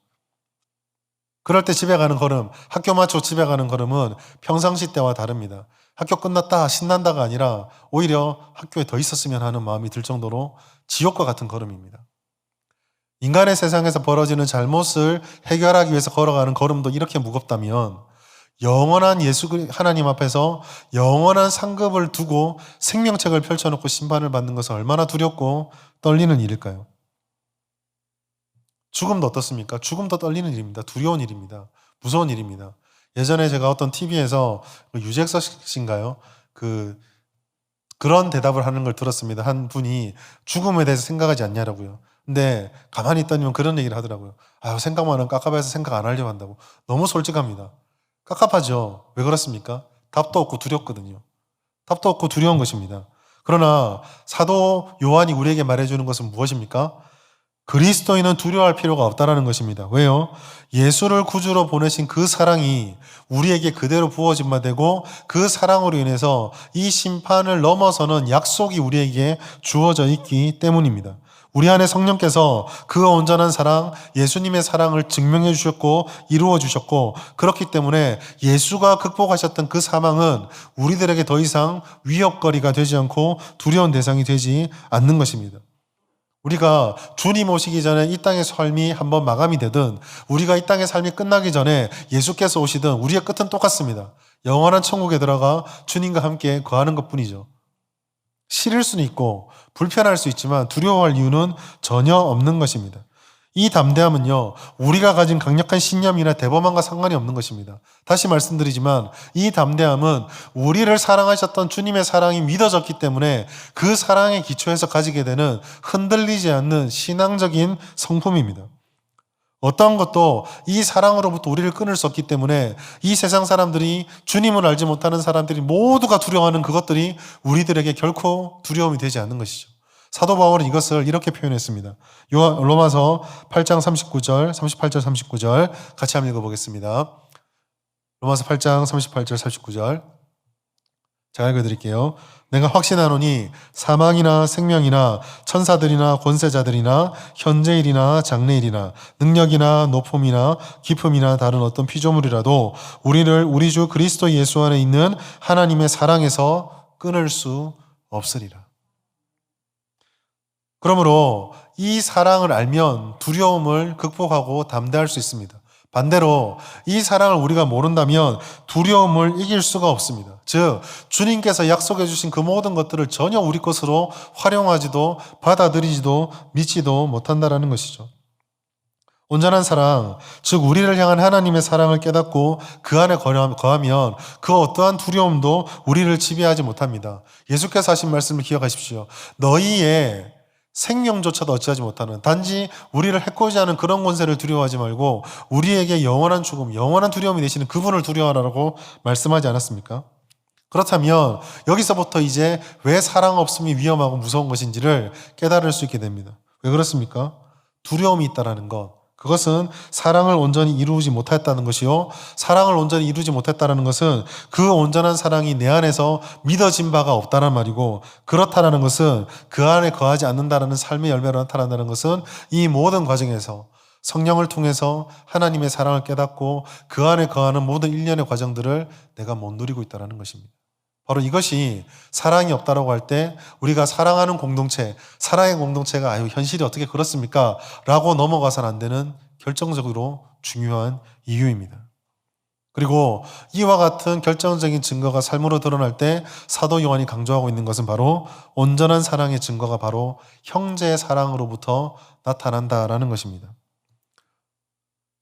Speaker 1: 그럴 때 집에 가는 걸음, 학교 마치고 집에 가는 걸음은 평상시 때와 다릅니다. 학교 끝났다 신난다가 아니라 오히려 학교에 더 있었으면 하는 마음이 들 정도로 지옥과 같은 걸음입니다. 인간의 세상에서 벌어지는 잘못을 해결하기 위해서 걸어가는 걸음도 이렇게 무겁다면 영원한 예수 하나님 앞에서 영원한 상급을 두고 생명책을 펼쳐놓고 심판을 받는 것은 얼마나 두렵고 떨리는 일일까요? 죽음도 어떻습니까? 죽음도 떨리는 일입니다. 두려운 일입니다. 무서운 일입니다. 예전에 제가 어떤 TV에서 유재석 씨인가요? 그런 대답을 하는 걸 들었습니다. 한 분이 죽음에 대해서 생각하지 않냐라고요. 근데 가만히 있더니 그런 얘기를 하더라고요. 생각만 하면 깝깝해서 생각 안 하려고 한다고. 너무 솔직합니다. 깝깝하죠. 왜 그렇습니까? 답도 없고 두렵거든요. 답도 없고 두려운 것입니다. 그러나 사도 요한이 우리에게 말해주는 것은 무엇입니까? 그리스도인은 두려워할 필요가 없다는 것입니다. 왜요? 예수를 구주로 보내신 그 사랑이 우리에게 그대로 부어진 바 되고 그 사랑으로 인해서 이 심판을 넘어서는 약속이 우리에게 주어져 있기 때문입니다. 우리 안에 성령께서 그 온전한 사랑, 예수님의 사랑을 증명해 주셨고 이루어 주셨고 그렇기 때문에 예수가 극복하셨던 그 사망은 우리들에게 더 이상 위협거리가 되지 않고 두려운 대상이 되지 않는 것입니다. 우리가 주님 오시기 전에 이 땅의 삶이 한번 마감이 되든 우리가 이 땅의 삶이 끝나기 전에 예수께서 오시든 우리의 끝은 똑같습니다. 영원한 천국에 들어가 주님과 함께 거하는 것뿐이죠. 싫을 수는 있고 불편할 수 있지만 두려워할 이유는 전혀 없는 것입니다. 이 담대함은요, 우리가 가진 강력한 신념이나 대범함과 상관이 없는 것입니다. 다시 말씀드리지만 이 담대함은 우리를 사랑하셨던 주님의 사랑이 믿어졌기 때문에 그 사랑의 기초에서 가지게 되는 흔들리지 않는 신앙적인 성품입니다. 어떠한 것도 이 사랑으로부터 우리를 끊을 수 없기 때문에 이 세상 사람들이 주님을 알지 못하는 사람들이 모두가 두려워하는 그것들이 우리들에게 결코 두려움이 되지 않는 것이죠. 사도 바울은 이것을 이렇게 표현했습니다. 로마서 8장 39절, 38절, 39절 같이 한번 읽어보겠습니다. 로마서 8장 38절, 39절 제가 읽어드릴게요. 내가 확신하노니 사망이나 생명이나 천사들이나 권세자들이나 현재일이나 장래일이나 능력이나 높음이나 깊음이나 다른 어떤 피조물이라도 우리를 우리 주 그리스도 예수 안에 있는 하나님의 사랑에서 끊을 수 없으리라. 그러므로 이 사랑을 알면 두려움을 극복하고 담대할 수 있습니다. 반대로 이 사랑을 우리가 모른다면 두려움을 이길 수가 없습니다. 즉 주님께서 약속해 주신 그 모든 것들을 전혀 우리 것으로 활용하지도 받아들이지도 믿지도 못한다라는 것이죠. 온전한 사랑, 즉 우리를 향한 하나님의 사랑을 깨닫고 그 안에 거하면 그 어떠한 두려움도 우리를 지배하지 못합니다. 예수께서 하신 말씀을 기억하십시오. 너희의 생명조차도 어찌하지 못하는, 단지 우리를 해코지 하는 그런 권세를 두려워하지 말고 우리에게 영원한 죽음, 영원한 두려움이 되시는 그분을 두려워하라고 말씀하지 않았습니까? 그렇다면 여기서부터 이제 왜 사랑 없음이 위험하고 무서운 것인지를 깨달을 수 있게 됩니다. 왜 그렇습니까? 두려움이 있다라는 것, 그것은 사랑을 온전히 이루지 못했다는 것이요, 사랑을 온전히 이루지 못했다는 것은 그 온전한 사랑이 내 안에서 믿어진 바가 없다는 말이고, 그렇다는 것은 그 안에 거하지 않는다는 삶의 열매로 나타난다는 것은 이 모든 과정에서 성령을 통해서 하나님의 사랑을 깨닫고 그 안에 거하는 모든 일련의 과정들을 내가 못 누리고 있다는 것입니다. 바로 이것이 사랑이 없다라고 할 때 우리가 사랑하는 공동체, 사랑의 공동체가 아유 현실이 어떻게 그렇습니까? 라고 넘어가서는 안 되는 결정적으로 중요한 이유입니다. 그리고 이와 같은 결정적인 증거가 삶으로 드러날 때 사도 요한이 강조하고 있는 것은 바로 온전한 사랑의 증거가 바로 형제의 사랑으로부터 나타난다라는 것입니다.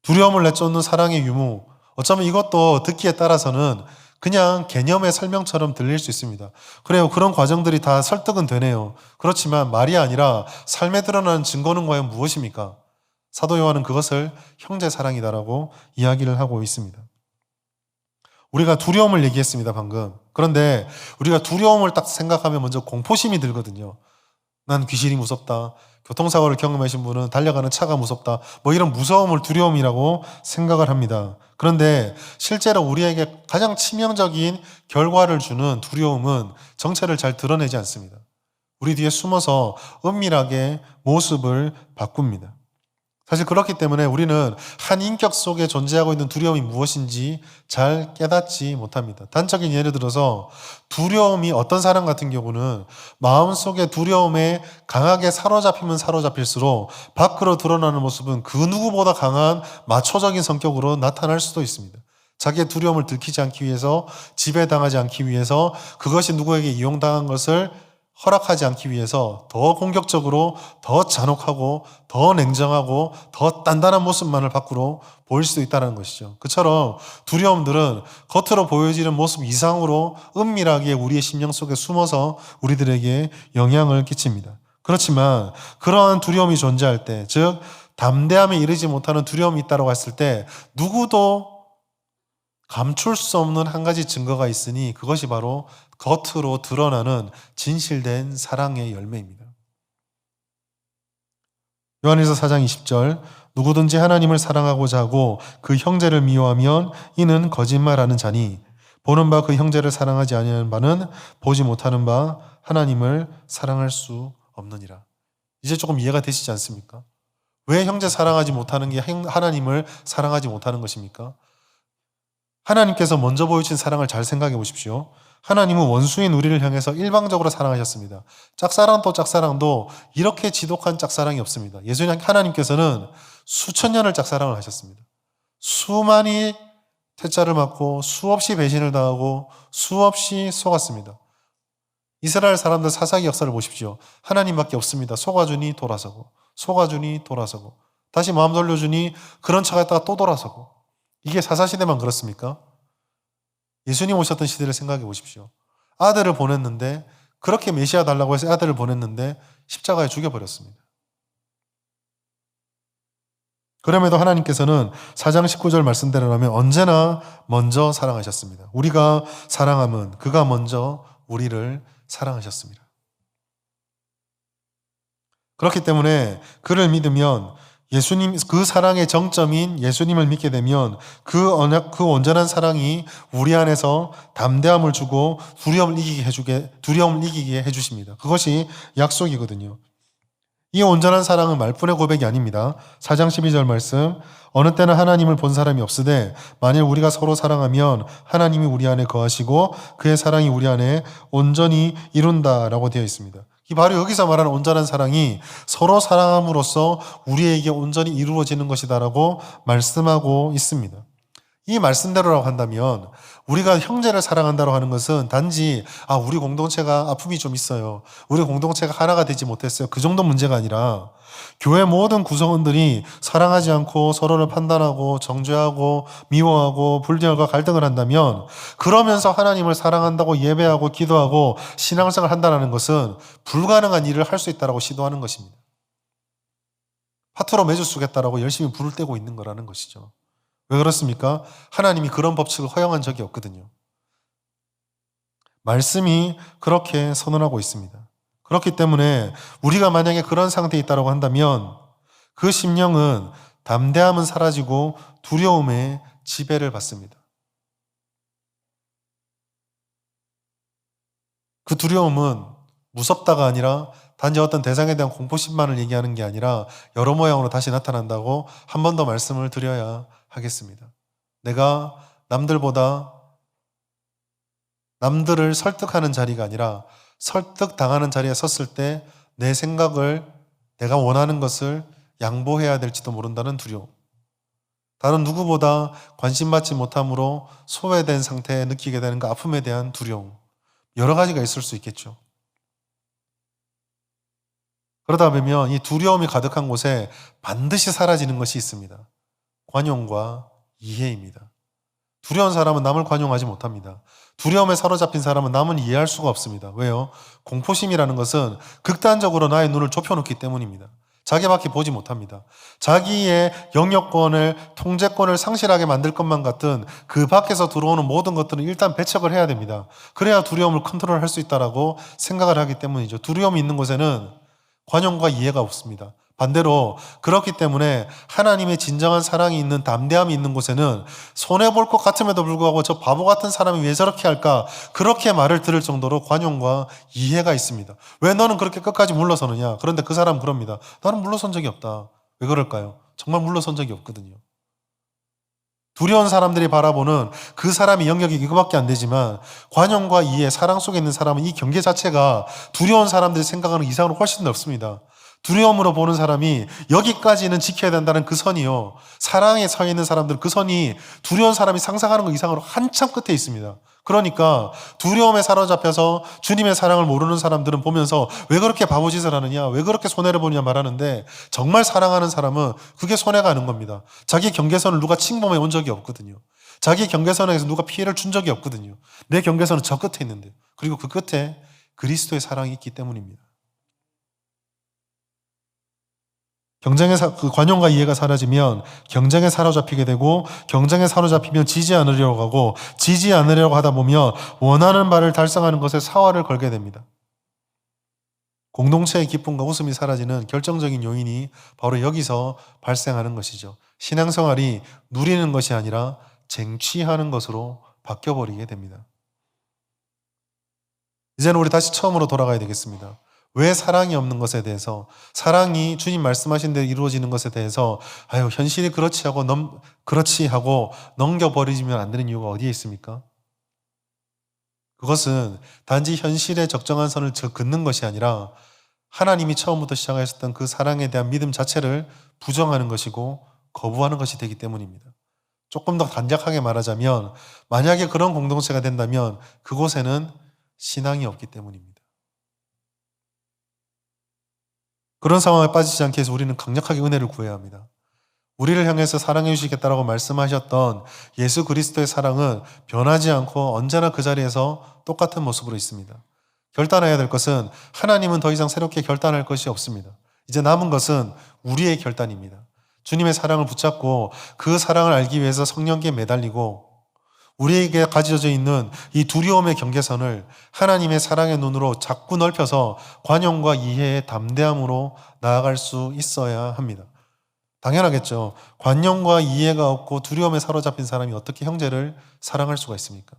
Speaker 1: 두려움을 내쫓는 사랑의 유무, 어쩌면 이것도 듣기에 따라서는 그냥 개념의 설명처럼 들릴 수 있습니다. 그래요. 그런 과정들이 다 설득은 되네요. 그렇지만 말이 아니라 삶에 드러나는 증거는 과연 무엇입니까? 사도 요한은 그것을 형제 사랑이다라고 이야기를 하고 있습니다. 우리가 두려움을 얘기했습니다, 방금. 그런데 우리가 두려움을 딱 생각하면 먼저 공포심이 들거든요. 난 귀신이 무섭다. 교통사고를 경험하신 분은 달려가는 차가 무섭다. 뭐 이런 무서움을 두려움이라고 생각을 합니다. 그런데 실제로 우리에게 가장 치명적인 결과를 주는 두려움은 정체를 잘 드러내지 않습니다. 우리 뒤에 숨어서 은밀하게 모습을 바꿉니다. 사실 그렇기 때문에 우리는 한 인격 속에 존재하고 있는 두려움이 무엇인지 잘 깨닫지 못합니다. 단적인 예를 들어서 두려움이 어떤 사람 같은 경우는 마음속에 두려움에 강하게 사로잡히면 사로잡힐수록 밖으로 드러나는 모습은 그 누구보다 강한 마초적인 성격으로 나타날 수도 있습니다. 자기의 두려움을 들키지 않기 위해서, 지배당하지 않기 위해서, 그것이 누구에게 이용당한 것을 허락하지 않기 위해서 더 공격적으로, 더 잔혹하고, 더 냉정하고, 더 단단한 모습만을 밖으로 보일 수도 있다는 것이죠. 그처럼 두려움들은 겉으로 보여지는 모습 이상으로 은밀하게 우리의 심령 속에 숨어서 우리들에게 영향을 끼칩니다. 그렇지만 그러한 두려움이 존재할 때, 즉 담대함에 이르지 못하는 두려움이 있다고 했을 때 누구도 감출 수 없는 한 가지 증거가 있으니 그것이 바로 겉으로 드러나는 진실된 사랑의 열매입니다. 요한일서 4장 20절, 누구든지 하나님을 사랑하고자 하고 그 형제를 미워하면 이는 거짓말하는 자니 보는 바 그 형제를 사랑하지 아니하는 바는 보지 못하는 바 하나님을 사랑할 수 없느니라. 이제 조금 이해가 되시지 않습니까? 왜 형제 사랑하지 못하는 게 하나님을 사랑하지 못하는 것입니까? 하나님께서 먼저 보여주신 사랑을 잘 생각해 보십시오. 하나님은 원수인 우리를 향해서 일방적으로 사랑하셨습니다. 짝사랑도 짝사랑도 이렇게 지독한 짝사랑이 없습니다. 예수님 하나님께서는 수천 년을 짝사랑을 하셨습니다. 수많이 퇴짜를 맞고 수없이 배신을 당하고 수없이 속았습니다. 이스라엘 사람들 사사기 역사를 보십시오. 하나님밖에 없습니다. 속아주니 돌아서고 속아주니 돌아서고 다시 마음 돌려주니 그런 척 했다가 또 돌아서고. 이게 사사시대만 그렇습니까? 예수님 오셨던 시대를 생각해 보십시오. 아들을 보냈는데 그렇게 메시아 달라고 해서 아들을 보냈는데 십자가에 죽여버렸습니다. 그럼에도 하나님께서는 4장 19절 말씀대로라면 언제나 먼저 사랑하셨습니다. 우리가 사랑함은 그가 먼저 우리를 사랑하셨습니다. 그렇기 때문에 그를 믿으면 예수님, 그 사랑의 정점인 예수님을 믿게 되면 그 온전한 사랑이 우리 안에서 담대함을 주고 두려움을 이기게 해주십니다. 그것이 약속이거든요. 이 온전한 사랑은 말뿐의 고백이 아닙니다. 4장 12절 말씀, 어느 때는 하나님을 본 사람이 없으되 만일 우리가 서로 사랑하면 하나님이 우리 안에 거하시고 그의 사랑이 우리 안에 온전히 이룬다라고 되어 있습니다. 이 바로 여기서 말하는 온전한 사랑이 서로 사랑함으로써 우리에게 온전히 이루어지는 것이다라고 말씀하고 있습니다. 이 말씀대로라고 한다면 우리가 형제를 사랑한다고 하는 것은 단지 우리 공동체가 아픔이 좀 있어요. 우리 공동체가 하나가 되지 못했어요. 그 정도 문제가 아니라 교회 모든 구성원들이 사랑하지 않고 서로를 판단하고 정죄하고 미워하고 불평과 갈등을 한다면 그러면서 하나님을 사랑한다고 예배하고 기도하고 신앙생활을 한다는 것은 불가능한 일을 할 수 있다고 시도하는 것입니다. 파트로 매주 쓰겠다라고 열심히 불을 떼고 있는 거라는 것이죠. 왜 그렇습니까? 하나님이 그런 법칙을 허용한 적이 없거든요. 말씀이 그렇게 선언하고 있습니다. 그렇기 때문에 우리가 만약에 그런 상태에 있다고 한다면 그 심령은 담대함은 사라지고 두려움의 지배를 받습니다. 그 두려움은 무섭다가 아니라 단지 어떤 대상에 대한 공포심만을 얘기하는 게 아니라 여러 모양으로 다시 나타난다고 한 번 더 말씀을 드려야 하겠습니다. 내가 남들을 설득하는 자리가 아니라 설득당하는 자리에 섰을 때 내 생각을 내가 원하는 것을 양보해야 될지도 모른다는 두려움. 다른 누구보다 관심받지 못함으로 소외된 상태에 느끼게 되는 그 아픔에 대한 두려움. 여러 가지가 있을 수 있겠죠. 그러다 보면 이 두려움이 가득한 곳에 반드시 사라지는 것이 있습니다. 관용과 이해입니다. 두려운 사람은 남을 관용하지 못합니다. 두려움에 사로잡힌 사람은 남은 이해할 수가 없습니다. 왜요? 공포심이라는 것은 극단적으로 나의 눈을 좁혀놓기 때문입니다. 자기밖에 보지 못합니다. 자기의 영역권을, 통제권을 상실하게 만들 것만 같은 그 밖에서 들어오는 모든 것들은 일단 배척을 해야 됩니다. 그래야 두려움을 컨트롤할 수 있다라고 생각을 하기 때문이죠. 두려움이 있는 곳에는 관용과 이해가 없습니다. 반대로 그렇기 때문에 하나님의 진정한 사랑이 있는 담대함이 있는 곳에는 손해볼 것 같음에도 불구하고 저 바보 같은 사람이 왜 저렇게 할까? 그렇게 말을 들을 정도로 관용과 이해가 있습니다. 왜 너는 그렇게 끝까지 물러서느냐? 그런데 그 사람은 그럽니다. 나는 물러선 적이 없다. 왜 그럴까요? 정말 물러선 적이 없거든요. 두려운 사람들이 바라보는 그 사람의 영역이 이거밖에 안 되지만 관용과 이해, 사랑 속에 있는 사람은 이 경계 자체가 두려운 사람들이 생각하는 이상으로 훨씬 넓습니다. 두려움으로 보는 사람이 여기까지는 지켜야 된다는 그 선이요. 사랑에 서 있는 사람들은 그 선이 두려운 사람이 상상하는 것 이상으로 한참 끝에 있습니다. 그러니까 두려움에 사로잡혀서 주님의 사랑을 모르는 사람들은 보면서 왜 그렇게 바보짓을 하느냐, 왜 그렇게 손해를 보느냐 말하는데 정말 사랑하는 사람은 그게 손해가 아는 겁니다. 자기 경계선을 누가 침범해 온 적이 없거든요. 자기 경계선에서 누가 피해를 준 적이 없거든요. 내 경계선은 저 끝에 있는데, 그리고 그 끝에 그리스도의 사랑이 있기 때문입니다. 그 관용과 이해가 사라지면 경쟁에 사로잡히게 되고 경쟁에 사로잡히면 지지 않으려고 하고 지지 않으려고 하다 보면 원하는 바를 달성하는 것에 사활을 걸게 됩니다. 공동체의 기쁨과 웃음이 사라지는 결정적인 요인이 바로 여기서 발생하는 것이죠. 신앙생활이 누리는 것이 아니라 쟁취하는 것으로 바뀌어버리게 됩니다. 이제는 우리 다시 처음으로 돌아가야 되겠습니다. 왜 사랑이 없는 것에 대해서, 사랑이 주님 말씀하신 대로 이루어지는 것에 대해서 현실이 그렇지 하고 넘겨버리면 안 되는 이유가 어디에 있습니까? 그것은 단지 현실에 적정한 선을 긋는 것이 아니라 하나님이 처음부터 시작하셨던 그 사랑에 대한 믿음 자체를 부정하는 것이고 거부하는 것이 되기 때문입니다. 조금 더 간략하게 말하자면 만약에 그런 공동체가 된다면 그곳에는 신앙이 없기 때문입니다. 그런 상황에 빠지지 않기 위해서 우리는 강력하게 은혜를 구해야 합니다. 우리를 향해서 사랑해 주시겠다라고 말씀하셨던 예수 그리스도의 사랑은 변하지 않고 언제나 그 자리에서 똑같은 모습으로 있습니다. 결단해야 될 것은 하나님은 더 이상 새롭게 결단할 것이 없습니다. 이제 남은 것은 우리의 결단입니다. 주님의 사랑을 붙잡고 그 사랑을 알기 위해서 성령께 매달리고 우리에게 가져져 있는 이 두려움의 경계선을 하나님의 사랑의 눈으로 자꾸 넓혀서 관용과 이해의 담대함으로 나아갈 수 있어야 합니다. 당연하겠죠. 관용과 이해가 없고 두려움에 사로잡힌 사람이 어떻게 형제를 사랑할 수가 있습니까?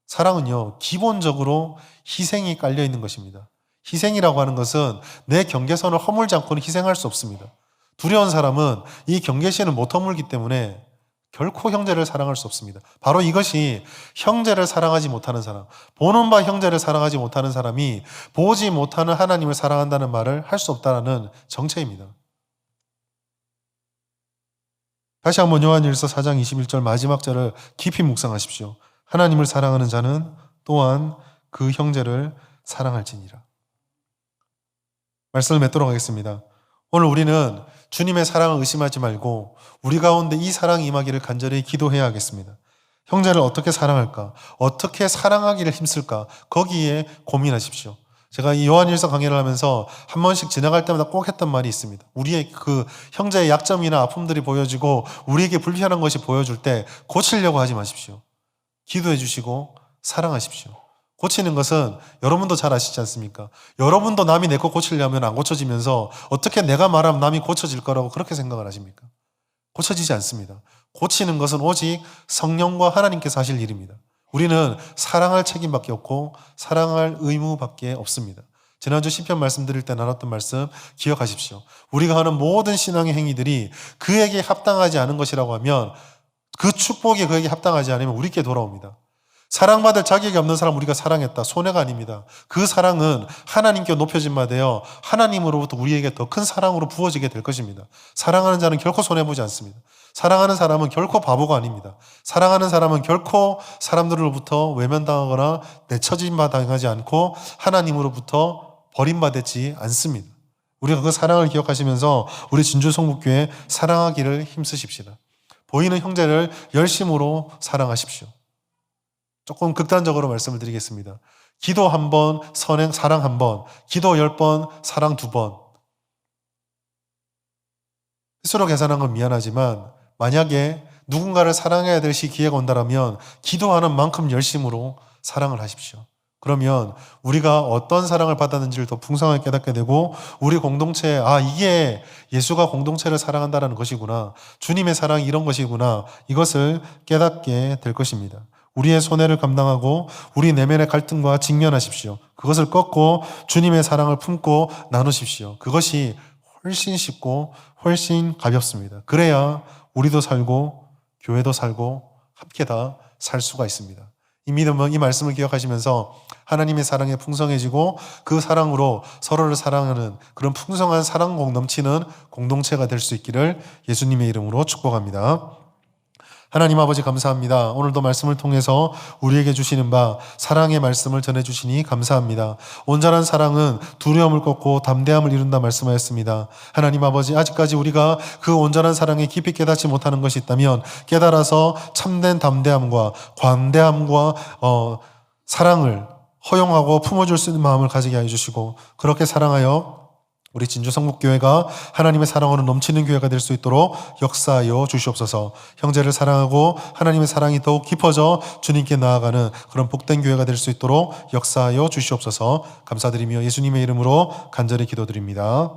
Speaker 1: 사랑은요, 기본적으로 희생이 깔려 있는 것입니다. 희생이라고 하는 것은 내 경계선을 허물지 않고는 희생할 수 없습니다. 두려운 사람은 이 경계선을 못 허물기 때문에 결코 형제를 사랑할 수 없습니다. 바로 이것이 형제를 사랑하지 못하는 사람, 보는 바 형제를 사랑하지 못하는 사람이 보지 못하는 하나님을 사랑한다는 말을 할 수 없다는 정체입니다. 다시 한번 요한일서 4장 21절 마지막 절을 깊이 묵상하십시오. 하나님을 사랑하는 자는 또한 그 형제를 사랑할지니라. 말씀을 맺도록 하겠습니다. 오늘 우리는 주님의 사랑을 의심하지 말고 우리 가운데 이 사랑이 임하기를 간절히 기도해야 하겠습니다. 형제를 어떻게 사랑할까? 어떻게 사랑하기를 힘쓸까? 거기에 고민하십시오. 제가 이 요한일서 강의를 하면서 한 번씩 지나갈 때마다 꼭 했던 말이 있습니다. 우리의 그 형제의 약점이나 아픔들이 보여지고 우리에게 불편한 것이 보여줄 때 고치려고 하지 마십시오. 기도해 주시고 사랑하십시오. 고치는 것은 여러분도 잘 아시지 않습니까? 여러분도 남이 내 거 고치려면 안 고쳐지면서 어떻게 내가 말하면 남이 고쳐질 거라고 그렇게 생각을 하십니까? 고쳐지지 않습니다. 고치는 것은 오직 성령과 하나님께서 하실 일입니다. 우리는 사랑할 책임밖에 없고 사랑할 의무밖에 없습니다. 지난주 시편 말씀드릴 때 나눴던 말씀 기억하십시오. 우리가 하는 모든 신앙의 행위들이 그에게 합당하지 않은 것이라고 하면 그 축복이 그에게 합당하지 않으면 우리께 돌아옵니다. 사랑받을 자격이 없는 사람 우리가 사랑했다. 손해가 아닙니다. 그 사랑은 하나님께 높여진 바 되어 하나님으로부터 우리에게 더 큰 사랑으로 부어지게 될 것입니다. 사랑하는 자는 결코 손해보지 않습니다. 사랑하는 사람은 결코 바보가 아닙니다. 사랑하는 사람은 결코 사람들로부터 외면당하거나 내쳐진 바 당하지 않고 하나님으로부터 버림받지 않습니다. 우리가 그 사랑을 기억하시면서 우리 진주성북교회 사랑하기를 힘쓰십시다. 보이는 형제를 열심으로 사랑하십시오. 조금 극단적으로 말씀을 드리겠습니다. 기도 1번, 선행, 사랑 1번, 기도 10번, 사랑 2번. 스스로 계산한 건 미안하지만 만약에 누군가를 사랑해야 될 기회가 온다면 기도하는 만큼 열심으로 사랑을 하십시오. 그러면 우리가 어떤 사랑을 받았는지를 더 풍성하게 깨닫게 되고 우리 공동체에 이게 예수가 공동체를 사랑한다는 것이구나. 주님의 사랑이 이런 것이구나. 이것을 깨닫게 될 것입니다. 우리의 손해를 감당하고 우리 내면의 갈등과 직면하십시오. 그것을 꺾고 주님의 사랑을 품고 나누십시오. 그것이 훨씬 쉽고 훨씬 가볍습니다. 그래야 우리도 살고 교회도 살고 함께 다 살 수가 있습니다. 이 믿음은 이 말씀을 기억하시면서 하나님의 사랑에 풍성해지고 그 사랑으로 서로를 사랑하는 그런 풍성한 사랑 넘치는 공동체가 될 수 있기를 예수님의 이름으로 축복합니다. 하나님 아버지 감사합니다. 오늘도 말씀을 통해서 우리에게 주시는 바 사랑의 말씀을 전해주시니 감사합니다. 온전한 사랑은 두려움을 꺾고 담대함을 이룬다 말씀하였습니다. 하나님 아버지 아직까지 우리가 그 온전한 사랑에 깊이 깨닫지 못하는 것이 있다면 깨달아서 참된 담대함과 관대함과 사랑을 허용하고 품어줄 수 있는 마음을 가지게 해주시고 그렇게 사랑하여 우리 진주성북교회가 하나님의 사랑으로 넘치는 교회가 될 수 있도록 역사하여 주시옵소서. 형제를 사랑하고 하나님의 사랑이 더욱 깊어져 주님께 나아가는 그런 복된 교회가 될 수 있도록 역사하여 주시옵소서. 감사드리며 예수님의 이름으로 간절히 기도드립니다.